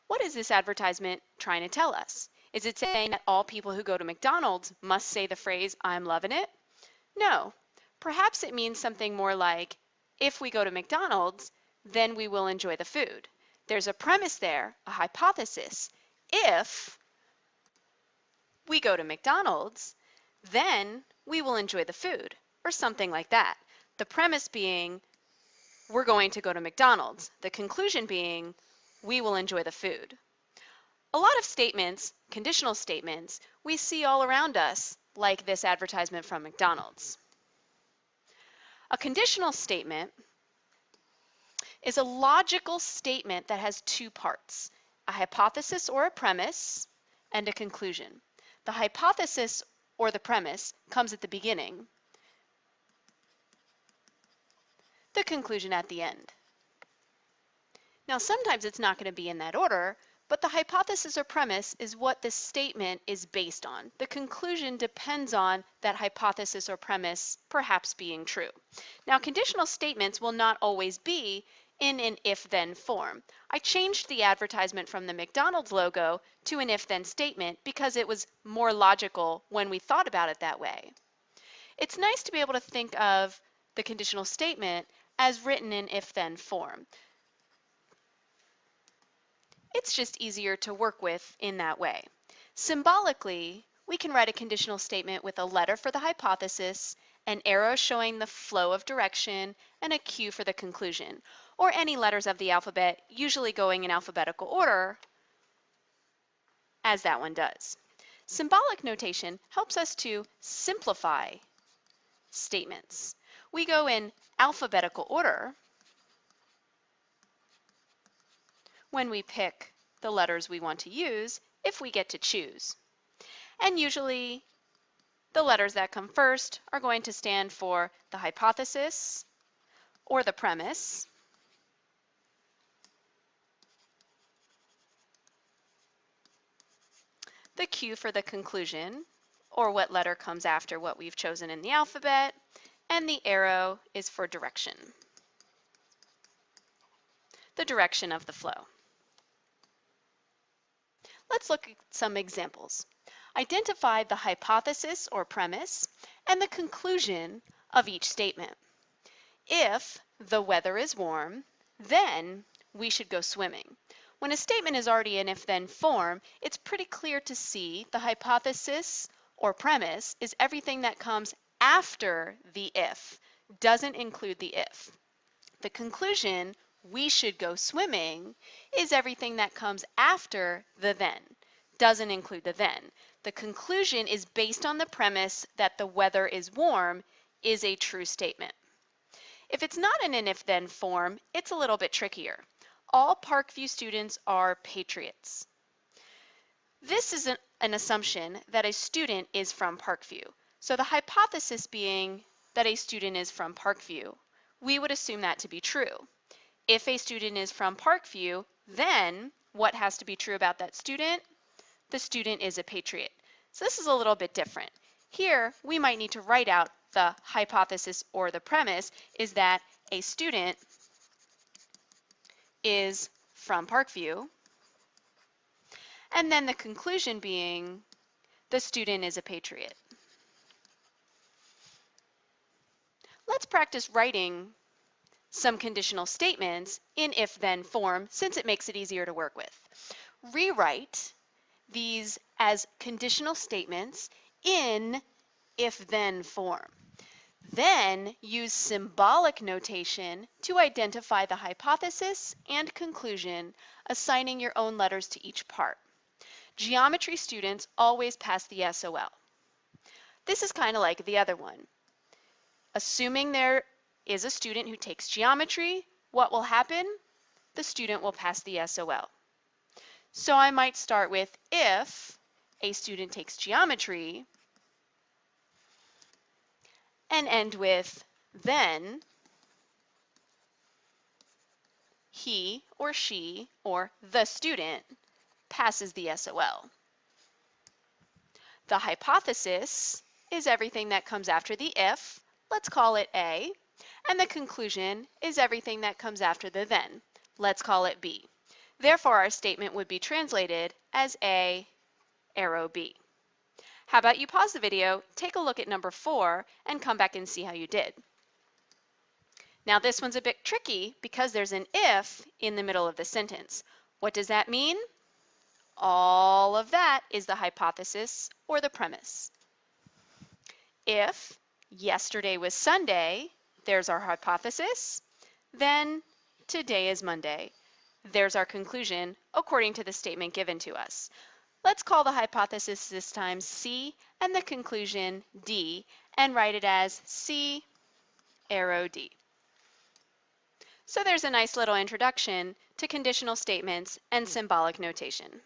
What is this advertisement trying to tell us? Is it saying that all people who go to McDonald's must say the phrase, "I'm loving it"? No. Perhaps it means something more like, if we go to McDonald's, then we will enjoy the food. There's a premise there, a hypothesis. If we go to McDonald's, then we will enjoy the food, or something like that. The premise being, we're going to go to McDonald's. The conclusion being, we will enjoy the food. A lot of statements, conditional statements, we see all around us, like this advertisement from McDonald's. A conditional statement is a logical statement that has two parts, a hypothesis or a premise, and a conclusion. The hypothesis or the premise comes at the beginning, the conclusion at the end. Now, sometimes it's not going to be in that order, but the hypothesis or premise is what this statement is based on. The conclusion depends on that hypothesis or premise perhaps being true. Now, conditional statements will not always be in an if-then form. I changed the advertisement from the McDonald's logo to an if-then statement because it was more logical when we thought about it that way. It's nice to be able to think of the conditional statement as written in if-then form. It's just easier to work with in that way. Symbolically, we can write a conditional statement with a letter for the hypothesis, an arrow showing the flow of direction, and a Q for the conclusion, or any letters of the alphabet, usually going in alphabetical order, as that one does. Symbolic notation helps us to simplify statements. We go in alphabetical order when we pick the letters we want to use, if we get to choose. And usually the letters that come first are going to stand for the hypothesis or the premise, the Q for the conclusion, or what letter comes after what we've chosen in the alphabet, and the arrow is for direction, the direction of the flow. Let's look at some examples. Identify the hypothesis or premise and the conclusion of each statement. If the weather is warm, then we should go swimming. When a statement is already in if-then form, it's pretty clear to see the hypothesis or premise is everything that comes after the if, doesn't include the if. The conclusion, we should go swimming, is everything that comes after the then, doesn't include the then. The conclusion is based on the premise that the weather is warm is a true statement. If it's not in an if-then form, it's a little bit trickier. All Parkview students are patriots. This is an assumption that a student is from Parkview. So the hypothesis being that a student is from Parkview, we would assume that to be true. If a student is from Parkview, then what has to be true about that student? The student is a patriot. So this is a little bit different. Here, we might need to write out the hypothesis or the premise is that a student is from Parkview, and then the conclusion being the student is a patriot. Let's practice writing some conditional statements in if-then form since it makes it easier to work with. Rewrite these as conditional statements in if-then form. Then use symbolic notation to identify the hypothesis and conclusion, assigning your own letters to each part. Geometry students always pass the SOL. This is kind of like the other one. Assuming there is a student who takes geometry, what will happen? The student will pass the SOL. So I might start with if a student takes geometry and end with then he or she or the student passes the SOL. The hypothesis is everything that comes after the if, let's call it A, and the conclusion is everything that comes after the then, let's call it B. Therefore, our statement would be translated as A, arrow B. How about you pause the video, take a look at number 4, and come back and see how you did. Now this one's a bit tricky because there's an if in the middle of the sentence. What does that mean? All of that is the hypothesis or the premise. If yesterday was Sunday, there's our hypothesis, then today is Monday. There's our conclusion according to the statement given to us. Let's call the hypothesis this time C and the conclusion D and write it as C, arrow D. So there's a nice little introduction to conditional statements and symbolic notation.